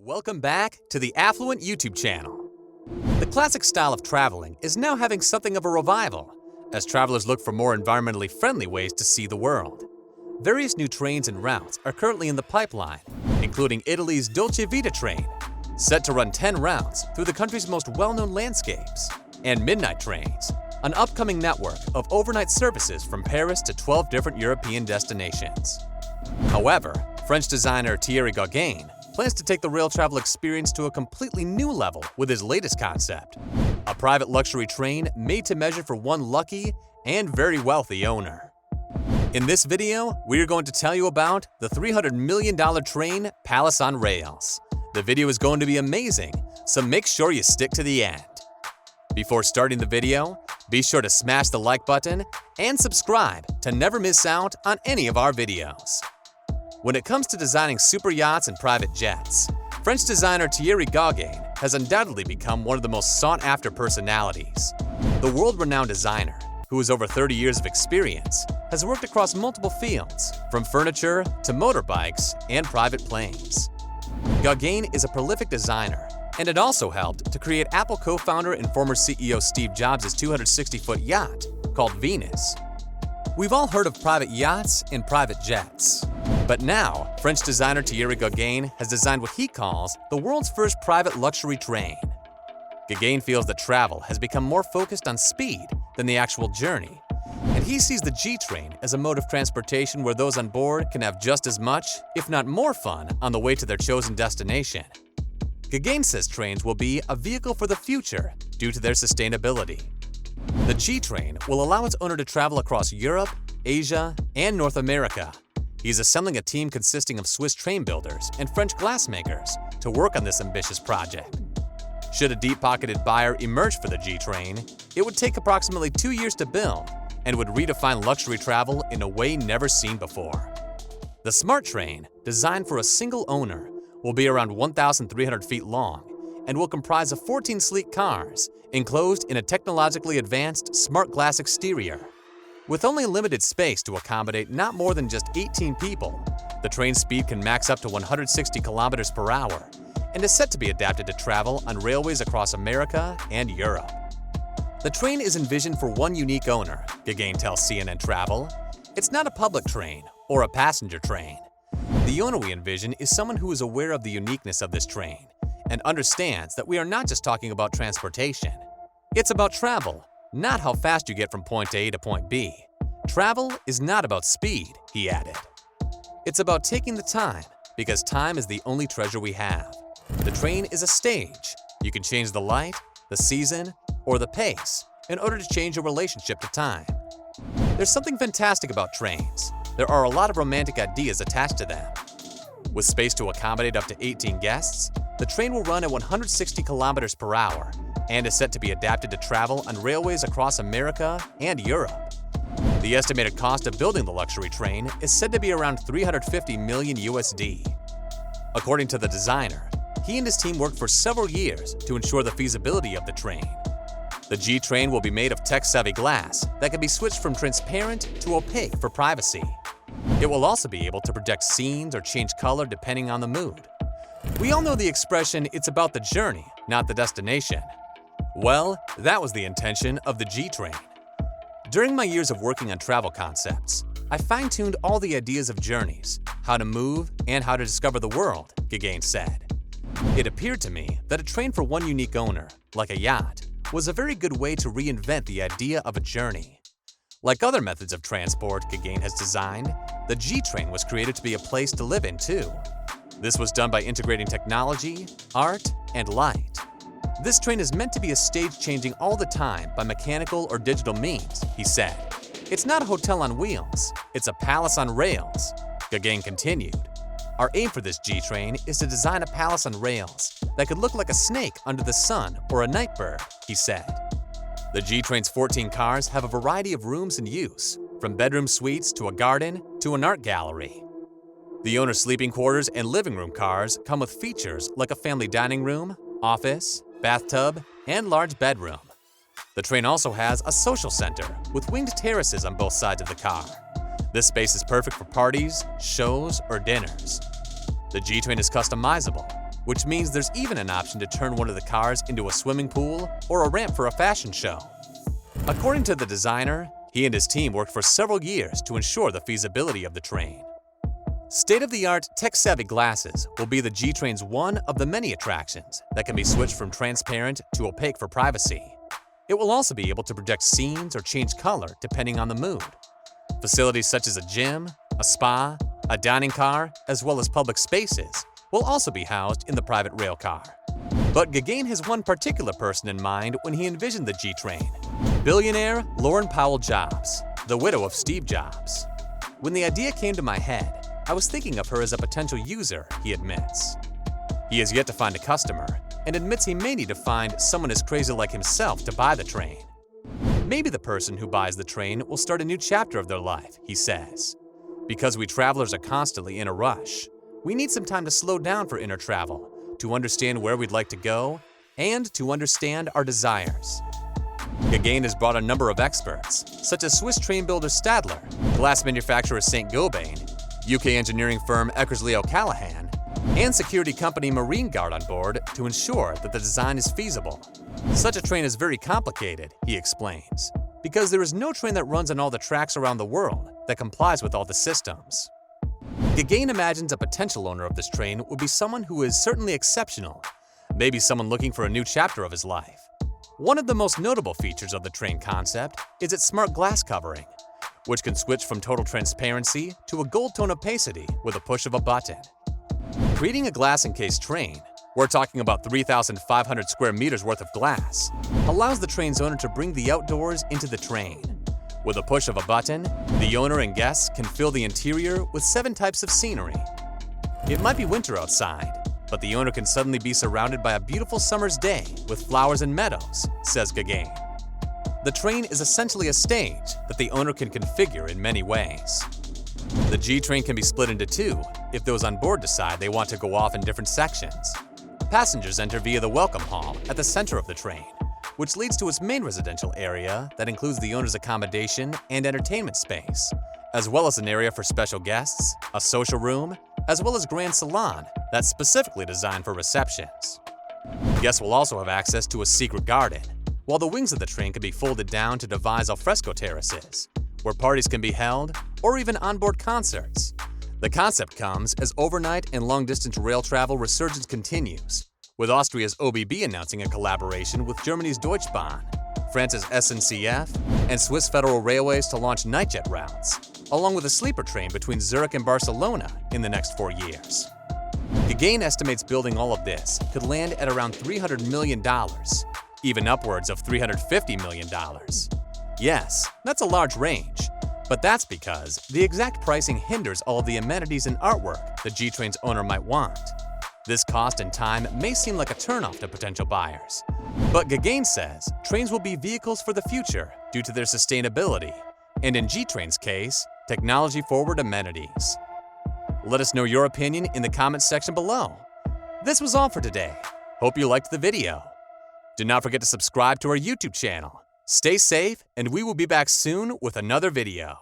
Welcome back to the Affluent YouTube channel. The classic style of traveling is now having something of a revival, as travelers look for more environmentally friendly ways to see the world. Various new trains and routes are currently in the pipeline, including Italy's Dolce Vita train, set to run 10 routes through the country's most well-known landscapes, and Midnight Trains, an upcoming network of overnight services from Paris to 12 different European destinations. However, French designer Thierry Gaugain plans to take the rail travel experience to a completely new level with his latest concept, a private luxury train made to measure for one lucky and very wealthy owner. In this video, we're going to tell you about the $300 million train Palace on Rails. The video is going to be amazing, so make sure you stick to the end. Before starting the video, be sure to smash the like button and subscribe to never miss out on any of our videos. When it comes to designing super yachts and private jets, French designer Thierry Gaugain has undoubtedly become one of the most sought-after personalities. The world-renowned designer, who has over 30 years of experience, has worked across multiple fields, from furniture to motorbikes and private planes. Gaugain is a prolific designer, and it also helped to create Apple co-founder and former CEO Steve Jobs' 260-foot yacht called Venus. We've all heard of private yachts and private jets. But now, French designer Thierry Gaugain has designed what he calls the world's first private luxury train. Gaugain feels that travel has become more focused on speed than the actual journey, and he sees the G-Train as a mode of transportation where those on board can have just as much, if not more fun, on the way to their chosen destination. Gaugain says trains will be a vehicle for the future due to their sustainability. The G-Train will allow its owner to travel across Europe, Asia, and North America. He's assembling a team consisting of Swiss train builders and French glassmakers to work on this ambitious project. Should a deep-pocketed buyer emerge for the G-Train, it would take approximately 2 years to build and would redefine luxury travel in a way never seen before. The Smart Train, designed for a single owner, will be around 1,300 feet long and will comprise of 14 sleek cars enclosed in a technologically advanced smart glass exterior. With only limited space to accommodate not more than just 18 people, the train's speed can max up to 160 kilometers per hour and is set to be adapted to travel on railways across America and Europe. The train is envisioned for one unique owner, Gaugain tells CNN Travel. It's not a public train or a passenger train. The owner we envision is someone who is aware of the uniqueness of this train and understands that we are not just talking about transportation. It's about travel, not how fast you get from point A to point B. Travel is not about speed, he added. It's about taking the time, because time is the only treasure we have. The train is a stage. You can change the light, the season, or the pace in order to change your relationship to time. There's something fantastic about trains. There are a lot of romantic ideas attached to them. With space to accommodate up to 18 guests, the train will run at 160 kilometers per hour and is set to be adapted to travel on railways across America and Europe. The estimated cost of building the luxury train is said to be around $350 million USD. According to the designer, he and his team worked for several years to ensure the feasibility of the train. The G-Train will be made of tech-savvy glass that can be switched from transparent to opaque for privacy. It will also be able to project scenes or change color depending on the mood. We all know the expression, "it's about the journey, not the destination." Well, that was the intention of the G-Train. During my years of working on travel concepts, I fine-tuned all the ideas of journeys, how to move, and how to discover the world, Gaugain said. It appeared to me that a train for one unique owner, like a yacht, was a very good way to reinvent the idea of a journey. Like other methods of transport Gaugain has designed, the G-Train was created to be a place to live in too. This was done by integrating technology, art, and light. This train is meant to be a stage changing all the time by mechanical or digital means, he said. It's not a hotel on wheels, it's a palace on rails, Gaugain continued. Our aim for this G-Train is to design a palace on rails that could look like a snake under the sun or a nightbird, he said. The G-Train's 14 cars have a variety of rooms in use, from bedroom suites to a garden to an art gallery. The owner's sleeping quarters and living room cars come with features like a family dining room, office, bathtub, and large bedroom. The train also has a social center with winged terraces on both sides of the car. This space is perfect for parties, shows, or dinners. The G-Train is customizable. which means there's even an option to turn one of the cars into a swimming pool or a ramp for a fashion show. According to the designer, he and his team worked for several years to ensure the feasibility of the train. State-of-the-art, tech-savvy glasses will be the G-Train's one of the many attractions that can be switched from transparent to opaque for privacy. It will also be able to project scenes or change color depending on the mood. Facilities such as a gym, a spa, a dining car, as well as public spaces will also be housed in the private rail car. But Gauguin has one particular person in mind when he envisioned the G-Train: billionaire Lauren Powell Jobs, the widow of Steve Jobs. When the idea came to my head, I was thinking of her as a potential user, he admits. He has yet to find a customer and admits he may need to find someone as crazy like himself to buy the train. Maybe the person who buys the train will start a new chapter of their life, he says. Because we travelers are constantly in a rush, we need some time to slow down for inner travel, to understand where we'd like to go, and to understand our desires. Gauguin has brought a number of experts, such as Swiss train builder Stadler, glass manufacturer St. Gobain, UK engineering firm Eckersley O'Callaghan, and security company Marine Guard on board to ensure that the design is feasible. Such a train is very complicated, he explains, because there is no train that runs on all the tracks around the world that complies with all the systems. Gauguin imagines a potential owner of this train would be someone who is certainly exceptional, maybe someone looking for a new chapter of his life. One of the most notable features of the train concept is its smart glass covering, which can switch from total transparency to a gold tone opacity with a push of a button. Creating a glass-encased train, we're talking about 3,500 square meters worth of glass, allows the train's owner to bring the outdoors into the train. With a push of a button, the owner and guests can fill the interior with 7 types of scenery. It might be winter outside, but the owner can suddenly be surrounded by a beautiful summer's day with flowers and meadows, says Gauguin. The train is essentially a stage that the owner can configure in many ways. The G-Train can be split into 2 if those on board decide they want to go off in different sections. Passengers enter via the welcome hall at the center of the train, which leads to its main residential area that includes the owner's accommodation and entertainment space, as well as an area for special guests, a social room, as well as grand salon that's specifically designed for receptions. Guests will also have access to a secret garden, while the wings of the train can be folded down to devise alfresco terraces, where parties can be held, or even onboard concerts. The concept comes as overnight and long-distance rail travel resurgence continues, with Austria's OBB announcing a collaboration with Germany's Deutsche Bahn, France's SNCF, and Swiss Federal Railways to launch nightjet routes, along with a sleeper train between Zurich and Barcelona in the next 4 years. Gauguin estimates building all of this could land at around $300 million, even upwards of $350 million. Yes, that's a large range, but that's because the exact pricing hinders all of the amenities and artwork the G-Train's owner might want. This cost and time may seem like a turnoff to potential buyers, but Gauguin says trains will be vehicles for the future due to their sustainability, and in G-Train's case, technology-forward amenities. Let us know your opinion in the comments section below. This was all for today. Hope you liked the video. Do not forget to subscribe to our YouTube channel. Stay safe, and we will be back soon with another video.